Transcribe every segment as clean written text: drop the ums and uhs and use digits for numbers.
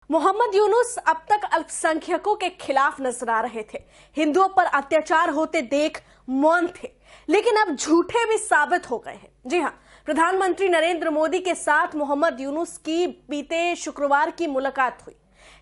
मोहम्मद यूनुस अब तक अल्पसंख्यकों के खिलाफ नजर आ रहे थे, हिंदुओं पर अत्याचार होते देख मौन थे, लेकिन अब झूठे भी साबित हो गए हैं। जी हां, प्रधानमंत्री नरेंद्र मोदी के साथ मोहम्मद यूनुस की बीते शुक्रवार की मुलाकात हुई,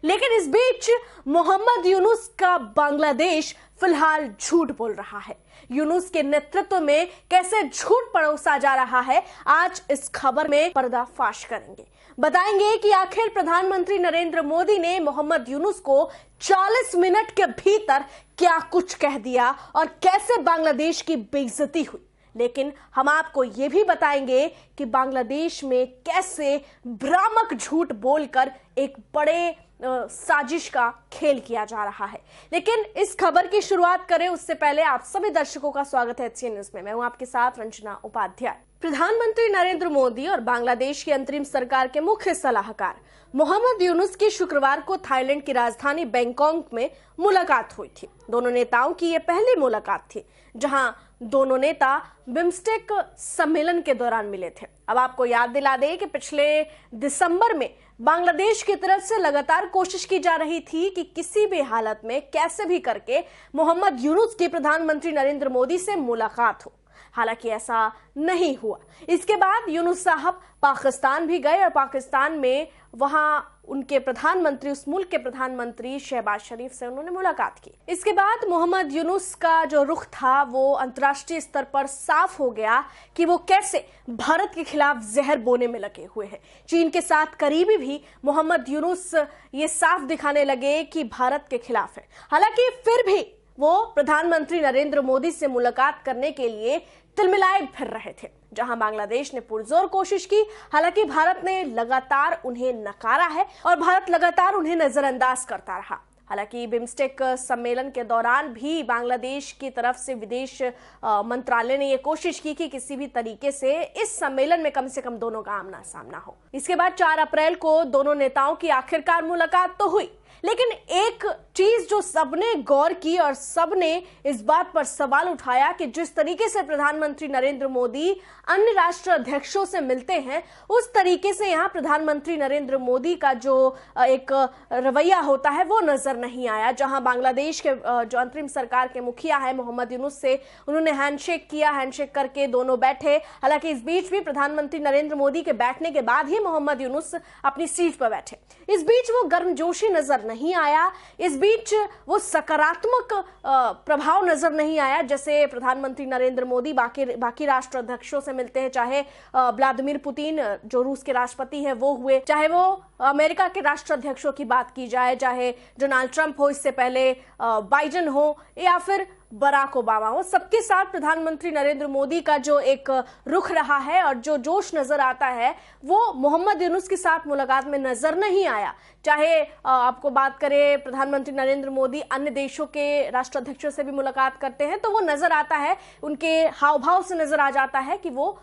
लेकिन इस बीच मोहम्मद यूनुस का बांग्लादेश फिलहाल झूठ बोल रहा है। यूनुस के नेतृत्व में कैसे झूठ परोसा जा रहा है, आज इस खबर में पर्दाफाश करेंगे। बताएंगे कि आखिर प्रधानमंत्री नरेंद्र मोदी ने मोहम्मद यूनुस को 40 मिनट के भीतर क्या कुछ कह दिया और कैसे बांग्लादेश की बेइज्जती हुई। लेकिन हम आपको यह भी बताएंगे कि बांग्लादेश में कैसे भ्रामक झूठ बोलकर एक बड़े साजिश का खेल किया जा रहा है। लेकिन इस खबर की शुरुआत करें उससे पहले आप सभी दर्शकों का स्वागत है HCN न्यूज में। मैं हूं आपके साथ रंजना उपाध्याय। प्रधानमंत्री नरेंद्र मोदी और बांग्लादेश की अंतरिम सरकार के मुख्य सलाहकार मोहम्मद यूनुस की शुक्रवार को थाईलैंड की राजधानी बैंकॉक में मुलाकात हुई थी। दोनों नेताओं की यह पहली मुलाकात थी जहां दोनों नेता बिम्स्टेक सम्मेलन के दौरान मिले थे। अब आपको याद दिला दें कि पिछले दिसंबर में बांग्लादेश की तरफ से लगातार कोशिश की जा रही थी कि किसी भी हालत में कैसे भी करके मोहम्मद यूनुस की प्रधानमंत्री नरेंद्र मोदी से मुलाकात हो। हालांकि ऐसा नहीं हुआ। इसके बाद यूनुस साहब पाकिस्तान भी गए और पाकिस्तान में वहां उनके प्रधानमंत्री, उस मुल्क के प्रधानमंत्री शहबाज शरीफ से उन्होंने मुलाकात की। इसके बाद मोहम्मद यूनुस का जो रुख था वो अंतर्राष्ट्रीय स्तर पर साफ हो गया कि वो कैसे भारत के खिलाफ जहर बोने में लगे हुए हैं। चीन के साथ करीबी भी मोहम्मद यूनुस ये साफ दिखाने लगे कि भारत के खिलाफ है। हालांकि फिर भी वो प्रधानमंत्री नरेंद्र मोदी से मुलाकात करने के लिए तिलमिलाए फिर रहे थे, जहां बांग्लादेश ने पुरजोर कोशिश की। हालांकि भारत ने लगातार उन्हें नकारा है और भारत लगातार उन्हें नजरअंदाज करता रहा। हालांकि बिम्स्टेक सम्मेलन के दौरान भी बांग्लादेश की तरफ से विदेश मंत्रालय ने यह कोशिश की कि किसी भी तरीके से इस सम्मेलन में कम से कम दोनों का आमना सामना हो। इसके बाद 4 अप्रैल को दोनों नेताओं की आखिरकार मुलाकात तो हुई, लेकिन एक चीज जो सबने गौर की और सबने इस बात पर सवाल उठाया कि जिस तरीके से प्रधानमंत्री नरेंद्र मोदी अन्य राष्ट्र अध्यक्षों से मिलते हैं, उस तरीके से यहां प्रधानमंत्री नरेंद्र मोदी का जो एक रवैया होता है वो नजर नहीं आया। जहां बांग्लादेश के जो अंतरिम सरकार के मुखिया है मोहम्मद यूनुस से उन्होंने हैंडशेक किया, हैंडशेक करके दोनों बैठे। हालांकि इस बीच भी प्रधानमंत्री नरेंद्र मोदी के बैठने के बाद ही मोहम्मद यूनुस अपनी सीट पर बैठे। इस बीच वो गर्मजोशी नजर नहीं आया, इस बीच वो सकारात्मक प्रभाव नजर नहीं आया। जैसे प्रधानमंत्री नरेंद्र मोदी बाकी राष्ट्र अध्यक्षों से मिलते हैं, चाहे व्लादिमीर पुतिन जो रूस के राष्ट्रपति हैं वो हुए, चाहे वो अमेरिका के राष्ट्र अध्यक्षों की बात की जाए, चाहे डोनाल्ड ट्रंप हो, इससे पहले बाइडेन हो या फिर बराक ओबामा हो, सबके साथ प्रधानमंत्री नरेंद्र मोदी का जो एक रुख रहा है और जो जोश नजर आता है वो मोहम्मद यूनुस के साथ मुलाकात में नजर नहीं आया। चाहे आपको बात करें, प्रधानमंत्री नरेंद्र मोदी अन्य देशों के राष्ट्राध्यक्षों से भी मुलाकात करते हैं तो वो नजर आता है, उनके हाव भाव से नजर आ जाता है कि वो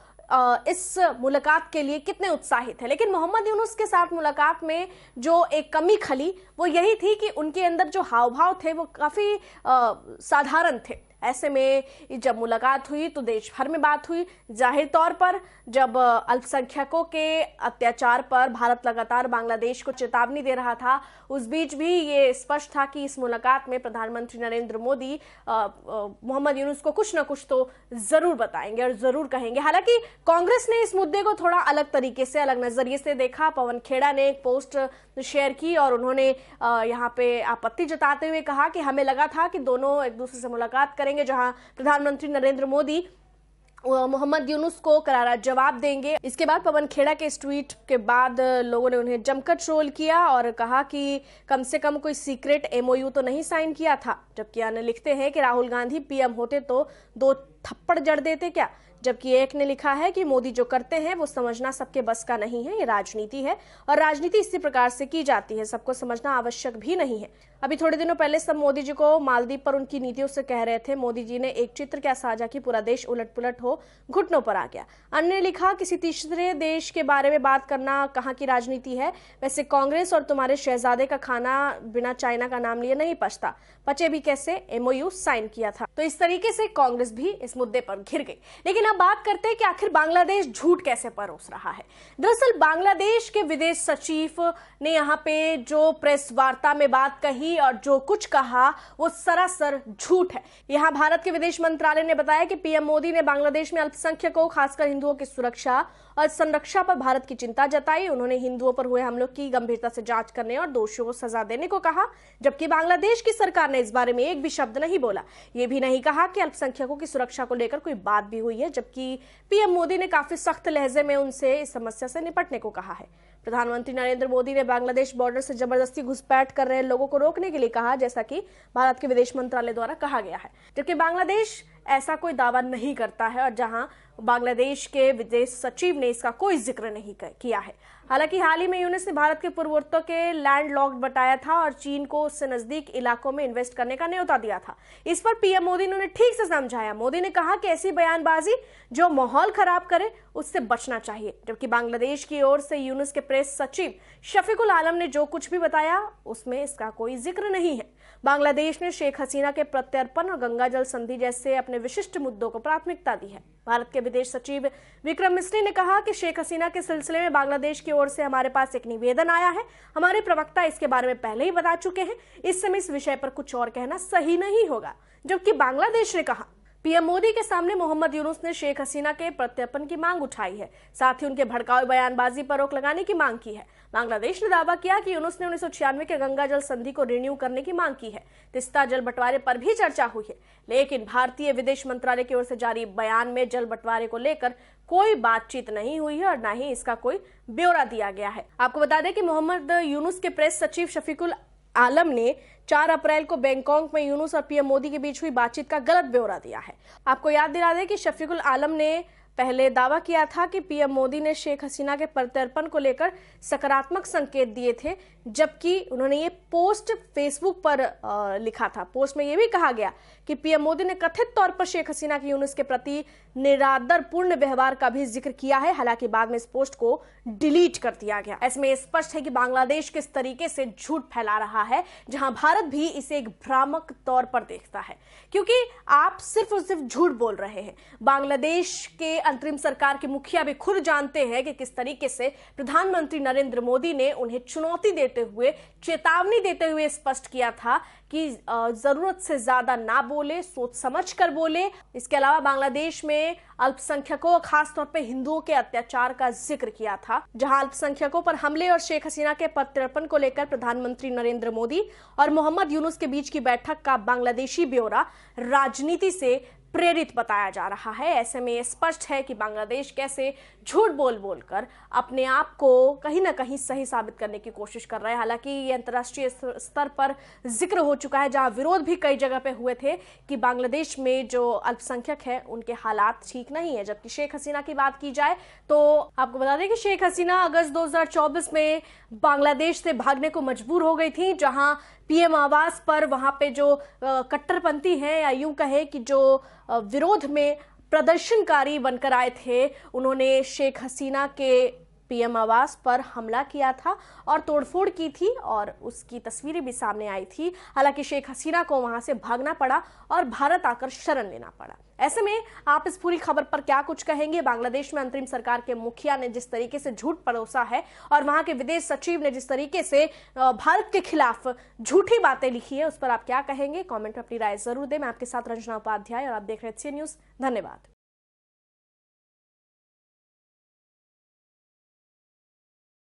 इस मुलाकात के लिए कितने उत्साहित है। लेकिन मोहम्मद यूनुस के साथ मुलाकात में जो एक कमी खली वो यही थी कि उनके अंदर जो हाव भाव थे वो काफी साधारण थे। ऐसे में जब मुलाकात हुई तो देश भर में बात हुई। जाहिर तौर पर जब अल्पसंख्यकों के अत्याचार पर भारत लगातार बांग्लादेश को चेतावनी दे रहा था, उस बीच भी ये स्पष्ट था कि इस मुलाकात में प्रधानमंत्री नरेंद्र मोदी मोहम्मद यूनुस को कुछ न कुछ तो जरूर बताएंगे और जरूर कहेंगे। हालांकि कांग्रेस ने इस मुद्दे को थोड़ा अलग तरीके से, अलग नजरिए से देखा। पवन खेड़ा ने एक पोस्ट शेयर की और उन्होंने यहाँ पे आपत्ति जताते हुए कहा कि हमें लगा था कि दोनों एक दूसरे से मुलाकात करेंगे, जहां प्रधानमंत्री नरेंद्र मोदी मोहम्मद यूनुस को करारा जवाब देंगे। इसके बाद पवन खेड़ा के इस ट्वीट के बाद लोगों ने उन्हें जमकर ट्रोल किया और कहा कि कम से कम कोई सीक्रेट MOU तो नहीं साइन किया था। जबकि अन्य लिखते हैं कि राहुल गांधी PM होते तो 2 थप्पड़ जड़ देते क्या। जबकि एक ने लिखा है कि मोदी जो करते हैं वो समझना सबके बस का नहीं है, ये राजनीति है और राजनीति इसी प्रकार से की जाती है, सबको समझना आवश्यक भी नहीं है। अभी थोड़े दिनों पहले सब मोदी जी को मालदीव पर उनकी नीतियों से कह रहे थे। मोदी जी ने एक चित्र क्या साझा की, पूरा देश उलट पुलट हो घुटनों पर आ गया। अन्य ने लिखा, किसी तीसरे देश के बारे में बात करना कहाँ की राजनीति है। वैसे कांग्रेस और तुम्हारे शहजादे का खाना बिना चाइना का नाम लिए नहीं पचता, पचे भी कैसे, MOU साइन किया था। तो इस तरीके से कांग्रेस भी इस मुद्दे पर घिर गई। लेकिन अब अब बात करते हैं कि आखिर बांग्लादेश झूठ कैसे परोस रहा है। दरअसल बांग्लादेश के विदेश सचिव ने यहाँ पे जो प्रेस वार्ता में बात कही और जो कुछ कहा वो सरासर झूठ है। यहाँ भारत के विदेश मंत्रालय ने बताया कि पीएम मोदी ने बांग्लादेश में अल्पसंख्यकों खासकर हिंदुओं की सुरक्षा और संरक्षा पर भारत की चिंता जताई। उन्होंने हिंदुओं पर हुए हमलों की गंभीरता से जांच करने और दोषियों को सजा देने को कहा, जबकि बांग्लादेश की सरकार ने इस बारे में एक भी शब्द नहीं बोला। ये भी नहीं कहा कि अल्पसंख्यकों की सुरक्षा को लेकर कोई बात भी हुई है, जबकि पीएम मोदी ने काफी सख्त लहजे में उनसे इस समस्या से निपटने को कहा है। प्रधानमंत्री नरेंद्र मोदी ने बांग्लादेश बॉर्डर से जबरदस्ती घुसपैठ कर रहे लोगों को रोकने के लिए कहा, जैसा कि भारत के विदेश मंत्रालय द्वारा कहा गया है, जबकि बांग्लादेश ऐसा कोई दावा नहीं करता है और जहां बांग्लादेश के विदेश सचिव ने इसका कोई जिक्र नहीं किया है। हालांकि हाल ही में यूनुस ने भारत के पूर्वोत्तर के लैंडलॉक्ड बताया था और चीन को उससे नजदीक इलाकों में इन्वेस्ट करने का न्योता दिया था। इस पर पीएम मोदी ने उन्हें ठीक से समझाया। मोदी ने कहा कि ऐसी बयानबाजी जो माहौल खराब करे उससे बचना चाहिए, जबकि बांग्लादेश की ओर से यूनुस के प्रेस सचिव शफीकुल आलम ने जो कुछ भी बताया उसमें इसका कोई जिक्र नहीं है। बांग्लादेश ने शेख हसीना के प्रत्यर्पण और गंगा जल संधि जैसे अपने विशिष्ट मुद्दों को प्राथमिकता दी है। भारत के विदेश सचिव विक्रम मिस्री ने कहा कि शेख हसीना के सिलसिले में बांग्लादेश की ओर से हमारे पास एक निवेदन आया है। हमारे प्रवक्ता इसके बारे में पहले ही बता चुके हैं। इस समय इस विषय पर कुछ और कहना सही नहीं होगा। जबकि बांग्लादेश ने कहा, पीएम मोदी के सामने मोहम्मद यूनुस ने शेख हसीना के प्रत्यर्पण की मांग उठाई है, साथ ही उनके भड़काऊ बयानबाजी पर रोक लगाने की मांग की है। बांग्लादेश ने दावा किया कि यूनुस ने 1996 के गंगा जल संधि को रिन्यू करने की मांग की है। तिस्ता जल बंटवारे पर भी चर्चा हुई है, लेकिन भारतीय विदेश मंत्रालय की ओर से जारी बयान में जल बंटवारे को लेकर कोई बातचीत नहीं हुई है और न ही इसका कोई ब्यौरा दिया गया है। आपको बता दें कि मोहम्मद यूनुस के प्रेस सचिव शफीकुल आलम ने 4 अप्रैल को बैंकॉक में यूनुस और पीएम मोदी के बीच हुई बातचीत का गलत ब्यौरा दिया है। आपको याद दिला दें कि शफीकुल आलम ने पहले दावा किया था कि पीएम मोदी ने शेख हसीना के प्रत्यर्पण को लेकर सकारात्मक संकेत दिए थे, जबकि उन्होंने ये पोस्ट फेसबुक पर लिखा था। पोस्ट में यह भी कहा गया कि पीएम मोदी ने कथित तौर पर शेख हसीना की यूनुस के प्रति निरादरपूर्ण व्यवहार का भी जिक्र किया है। हालांकि बाद में इस पोस्ट को डिलीट कर दिया गया। ऐसे में स्पष्ट है कि बांग्लादेश किस तरीके से झूठ फैला रहा है, जहां भारत भी इसे एक भ्रामक तौर पर देखता है, क्योंकि आप सिर्फ और सिर्फ झूठ बोल रहे हैं। बांग्लादेश के अंतरिम सरकार के मुखिया भी खुद जानते हैं कि किस तरीके से प्रधानमंत्री नरेंद्र मोदी ने उन्हें चुनौती देते हुए, चेतावनी देते हुए स्पष्ट किया था कि जरूरत से ज्यादा ना बोले, सोच समझ कर बोले। इसके अलावा बांग्लादेश में अल्पसंख्यकों, खासतौर पे हिंदुओं के अत्याचार का जिक्र किया था, जहां अल्पसंख्यकों पर हमले और शेख हसीना के प्रत्यर्पण को लेकर प्रधानमंत्री नरेंद्र मोदी और मोहम्मद यूनुस के बीच की बैठक का बांग्लादेशी ब्यौरा राजनीति से प्रेरित बताया जा रहा है। ऐसे में स्पष्ट है कि बांग्लादेश कैसे झूठ बोल बोलकर अपने आप को कहीं ना कहीं सही साबित करने की कोशिश कर रहा है। हालांकि ये अंतर्राष्ट्रीय स्तर पर जिक्र हो चुका है, जहां विरोध भी कई जगह पे हुए थे कि बांग्लादेश में जो अल्पसंख्यक है उनके हालात ठीक नहीं है। जबकि शेख हसीना की बात की जाए तो आपको बता दें कि शेख हसीना अगस्त 2024 में बांग्लादेश से भागने को मजबूर हो गई थी, जहां पीएम आवास पर वहां पे जो कट्टरपंथी हैं या यूं कहे कि जो विरोध में प्रदर्शनकारी बनकर आए थे, उन्होंने शेख हसीना के पीएम आवास पर हमला किया था और तोड़फोड़ की थी और उसकी तस्वीरें भी सामने आई थी। हालांकि शेख हसीना को वहां से भागना पड़ा और भारत आकर शरण लेना पड़ा। ऐसे में आप इस पूरी खबर पर क्या कुछ कहेंगे? बांग्लादेश में अंतरिम सरकार के मुखिया ने जिस तरीके से झूठ परोसा है और वहां के विदेश सचिव ने जिस तरीके से भारत के खिलाफ झूठी बातें लिखी है, उस पर आप क्या कहेंगे? कमेंट में अपनी राय जरूर दें। मैं आपके साथ रंजना उपाध्याय और आप देख रहे हैं न्यूज़। धन्यवाद।